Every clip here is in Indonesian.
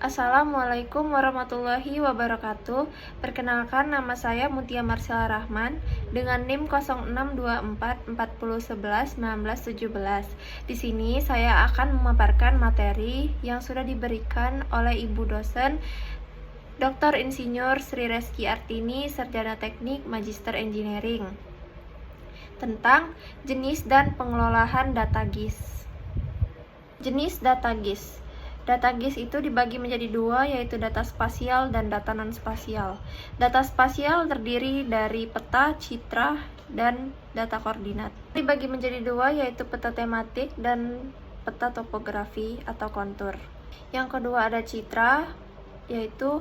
Assalamualaikum warahmatullahi wabarakatuh. Perkenalkan, nama saya Mutia Marsela Rahman dengan NIM 062440111917. Di sini saya akan memaparkan materi yang sudah diberikan oleh Ibu dosen Dr. Insinyur Sri Reski Artini, Sarjana Teknik Magister Engineering, tentang jenis dan pengelolaan data GIS. Jenis data GIS. Data GIS itu dibagi menjadi dua, yaitu data spasial dan data non-spasial. Data spasial terdiri dari peta, citra, dan data koordinat. Dibagi menjadi dua, yaitu peta tematik dan peta topografi atau kontur. Yang kedua ada citra, yaitu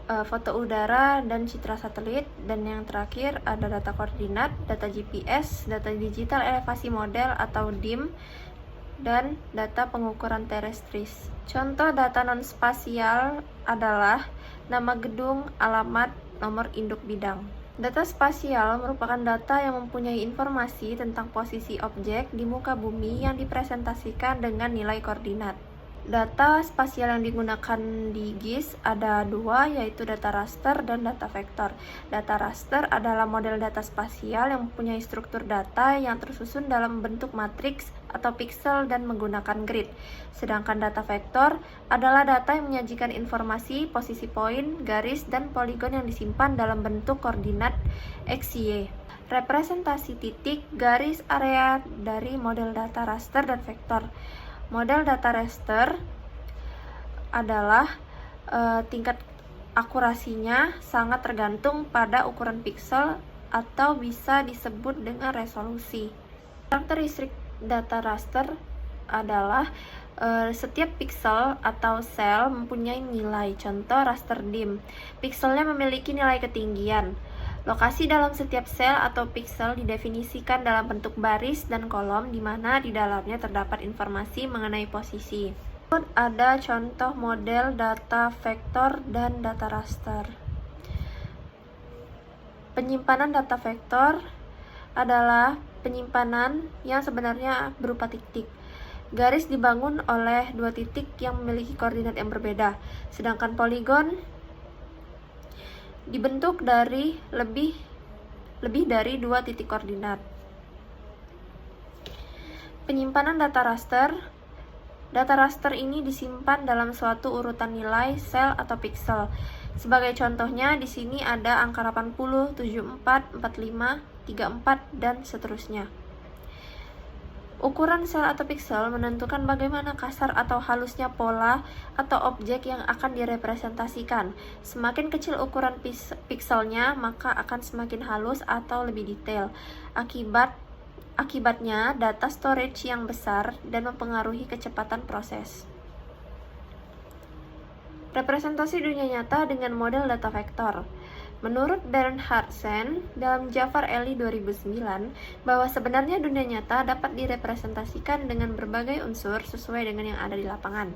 foto udara dan citra satelit. Dan yang terakhir ada data koordinat, data GPS, data digital elevasi model atau DIM, dan data pengukuran terestris. Contoh data non-spasial adalah nama gedung, alamat, nomor induk bidang. Data spasial merupakan data yang mempunyai informasi tentang posisi objek di muka bumi yang dipresentasikan dengan nilai koordinat. Data spasial yang digunakan di GIS ada dua, yaitu data raster dan data vektor. Data raster adalah model data spasial yang mempunyai struktur data yang tersusun dalam bentuk matriks atau piksel dan menggunakan grid. Sedangkan data vektor adalah data yang menyajikan informasi, posisi poin, garis, dan poligon yang disimpan dalam bentuk koordinat X, Y. Representasi titik, garis, area dari model data raster dan vektor. Model data raster adalah tingkat akurasinya sangat tergantung pada ukuran piksel atau bisa disebut dengan resolusi. Karakteristik data raster adalah setiap piksel atau sel mempunyai nilai. Contoh raster DIM. Pikselnya memiliki nilai ketinggian. Lokasi dalam setiap sel atau piksel didefinisikan dalam bentuk baris dan kolom, di mana di dalamnya terdapat informasi mengenai posisi. Ada contoh model data vektor dan data raster. Penyimpanan data vektor adalah penyimpanan yang sebenarnya berupa titik. Garis dibangun oleh dua titik yang memiliki koordinat yang berbeda, sedangkan poligon dibentuk dari lebih dari dua titik koordinat. Penyimpanan data raster. Data raster ini disimpan dalam suatu urutan nilai sel atau piksel. Sebagai contohnya, di sini ada angka 80, 74, 45, 34, dan seterusnya. Ukuran sel atau piksel menentukan bagaimana kasar atau halusnya pola atau objek yang akan direpresentasikan. Semakin kecil ukuran pikselnya, maka akan semakin halus atau lebih detail. Akibatnya, data storage yang besar dan mempengaruhi kecepatan proses. Representasi dunia nyata dengan model data vektor. Menurut Bernhard Sen dalam Jafar Eli 2009, bahwa sebenarnya dunia nyata dapat direpresentasikan dengan berbagai unsur sesuai dengan yang ada di lapangan.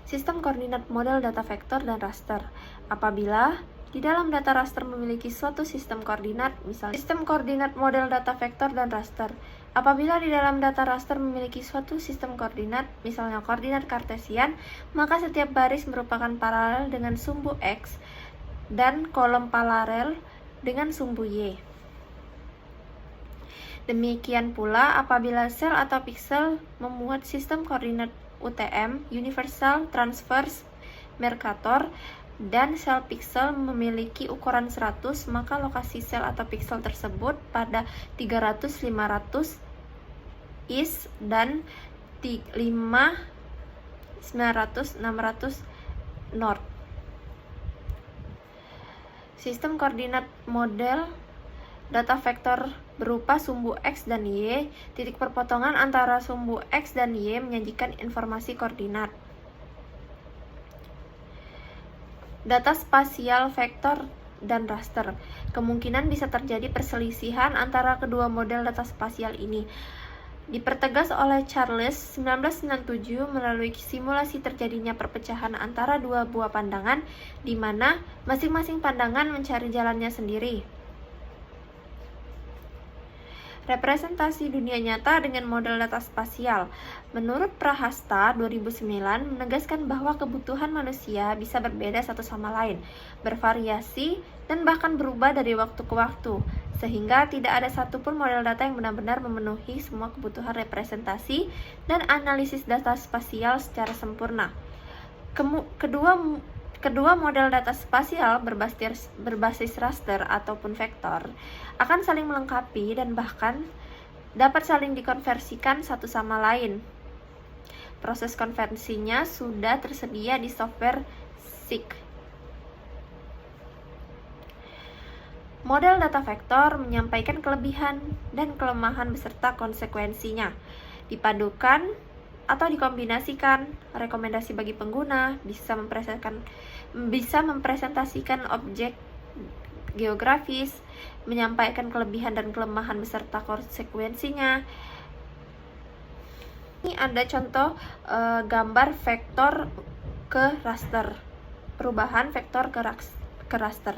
Sistem koordinat model data vektor dan raster. Apabila di dalam data raster memiliki suatu sistem koordinat, misalnya sistem koordinat model data vektor dan raster. Apabila di dalam data raster memiliki suatu sistem koordinat, misalnya koordinat kartesian, maka setiap baris merupakan paralel dengan sumbu X dan kolom paralel dengan sumbu Y. Demikian pula apabila sel atau piksel memuat sistem koordinat UTM, Universal Transverse Mercator, dan sel piksel memiliki ukuran 100, maka lokasi sel atau piksel tersebut pada 300, 500 east dan 5, 900, 600 north. Sistem koordinat model data vektor berupa sumbu X dan Y. Titik perpotongan antara sumbu X dan Y menyajikan informasi koordinat. Data spasial vektor dan raster. Kemungkinan bisa terjadi perselisihan antara kedua model data spasial ini. Dipertegas oleh Charles 1997 melalui simulasi terjadinya perpecahan antara dua buah pandangan, di mana masing-masing pandangan mencari jalannya sendiri. Representasi dunia nyata dengan model data spasial. Menurut Prahasta 2009 menegaskan bahwa kebutuhan manusia bisa berbeda satu sama lain, bervariasi, dan bahkan berubah dari waktu ke waktu, sehingga tidak ada satupun model data yang benar-benar memenuhi semua kebutuhan representasi dan analisis data spasial secara sempurna. Kedua model data spasial berbasis raster ataupun vektor akan saling melengkapi dan bahkan dapat saling dikonversikan satu sama lain. Proses konversinya sudah tersedia di software SIG. Model data vektor menyampaikan kelebihan dan kelemahan beserta konsekuensinya. Dipadukan atau dikombinasikan, rekomendasi bagi pengguna bisa mempresentasikan objek geografis, menyampaikan kelebihan dan kelemahan beserta konsekuensinya. Ini ada contoh gambar vektor ke raster, perubahan vektor ke raster.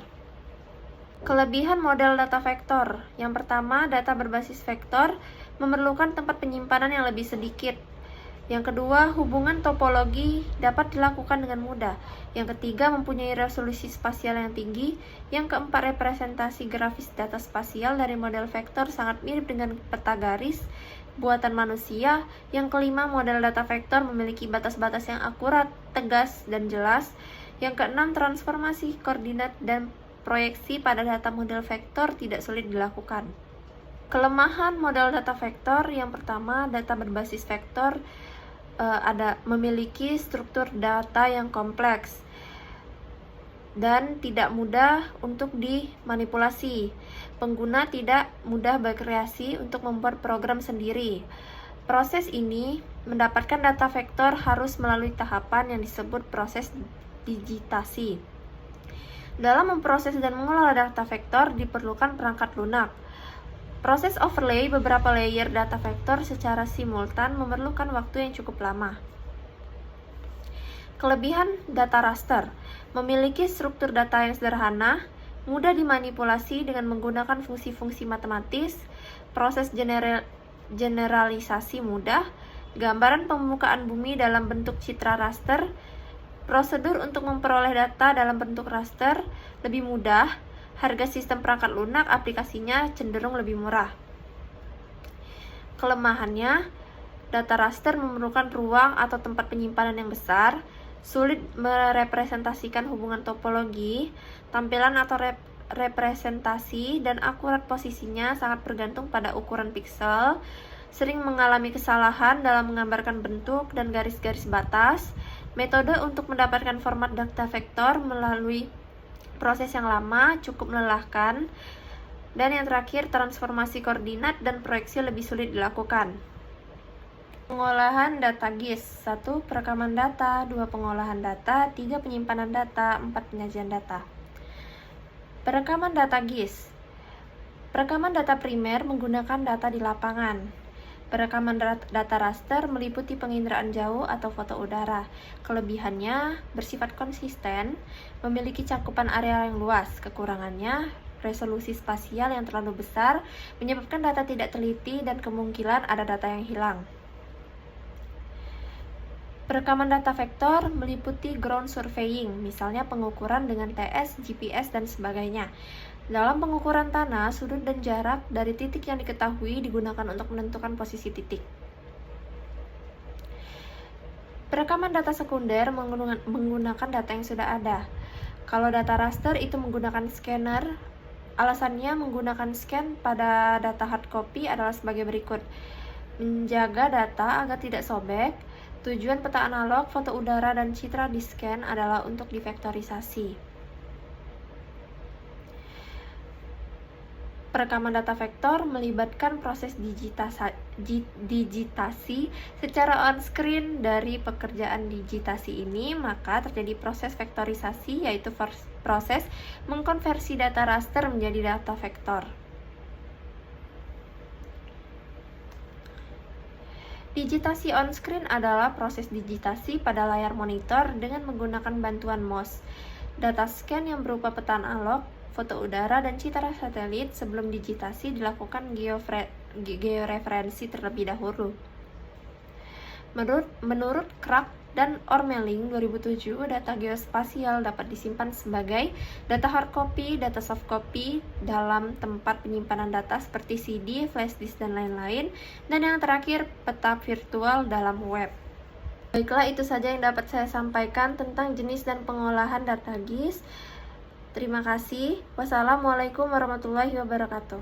Kelebihan model data vektor. Yang pertama, data berbasis vektor memerlukan tempat penyimpanan yang lebih sedikit. Yang kedua, hubungan topologi dapat dilakukan dengan mudah. Yang ketiga, mempunyai resolusi spasial yang tinggi. Yang keempat, representasi grafis data spasial dari model vektor sangat mirip dengan peta garis buatan manusia. Yang kelima, model data vektor memiliki batas-batas yang akurat, tegas, dan jelas. Yang keenam, transformasi koordinat dan proyeksi pada data model vektor tidak sulit dilakukan. Kelemahan model data vektor. Yang pertama, data berbasis vektor memiliki struktur data yang kompleks dan tidak mudah untuk dimanipulasi. Pengguna tidak mudah berkreasi untuk membuat program sendiri. Proses ini mendapatkan data vektor harus melalui tahapan yang disebut proses digitasi. Dalam memproses dan mengelola data vektor diperlukan perangkat lunak. Proses overlay beberapa layer data vektor secara simultan memerlukan waktu yang cukup lama. Kelebihan data raster memiliki struktur data yang sederhana, mudah dimanipulasi dengan menggunakan fungsi-fungsi matematis, proses generalisasi mudah, gambaran pembukaan bumi dalam bentuk citra raster, prosedur untuk memperoleh data dalam bentuk raster lebih mudah. Harga sistem perangkat lunak aplikasinya cenderung lebih murah. Kelemahannya, data raster memerlukan ruang atau tempat penyimpanan yang besar, sulit merepresentasikan hubungan topologi, tampilan atau representasi dan akurat posisinya sangat bergantung pada ukuran piksel, sering mengalami kesalahan dalam menggambarkan bentuk dan garis-garis batas. Metode untuk mendapatkan format data vektor melalui proses yang lama, cukup melelahkan, dan yang terakhir, transformasi koordinat dan proyeksi lebih sulit dilakukan. Pengolahan data GIS. 1. Perekaman data. 2. Pengolahan data. 3. Penyimpanan data. 4. Penyajian data. Perekaman data GIS. Perekaman data primer menggunakan data di lapangan. Perekaman data raster meliputi penginderaan jauh atau foto udara. Kelebihannya bersifat konsisten, memiliki cakupan area yang luas. Kekurangannya, resolusi spasial yang terlalu besar, menyebabkan data tidak teliti dan kemungkinan ada data yang hilang. Perekaman data vektor meliputi ground surveying, misalnya pengukuran dengan TS, GPS, dan sebagainya. Dalam pengukuran tanah, sudut dan jarak dari titik yang diketahui digunakan untuk menentukan posisi titik. Perekaman data sekunder menggunakan data yang sudah ada. Kalau data raster itu menggunakan scanner, alasannya menggunakan scan pada data hard copy adalah sebagai berikut. Menjaga data agar tidak sobek. Tujuan peta analog, foto udara, dan citra di scan adalah untuk divektorisasi. Perekaman data vektor melibatkan proses digitasi secara on-screen. Dari pekerjaan digitasi ini, maka terjadi proses vektorisasi, yaitu proses mengkonversi data raster menjadi data vektor. Digitasi on-screen adalah proses digitasi pada layar monitor dengan menggunakan bantuan mouse. Data scan yang berupa peta analog, foto udara, dan citra satelit sebelum digitasi dilakukan georeferensi terlebih dahulu. Menurut Krak dan Ormeling 2007, data geospasial dapat disimpan sebagai data hard copy, data soft copy dalam tempat penyimpanan data seperti CD, flash disk, dan lain-lain. Dan yang terakhir, peta virtual dalam web. Baiklah, itu saja yang dapat saya sampaikan tentang jenis dan pengolahan data GIS. Terima kasih. Wassalamualaikum warahmatullahi wabarakatuh.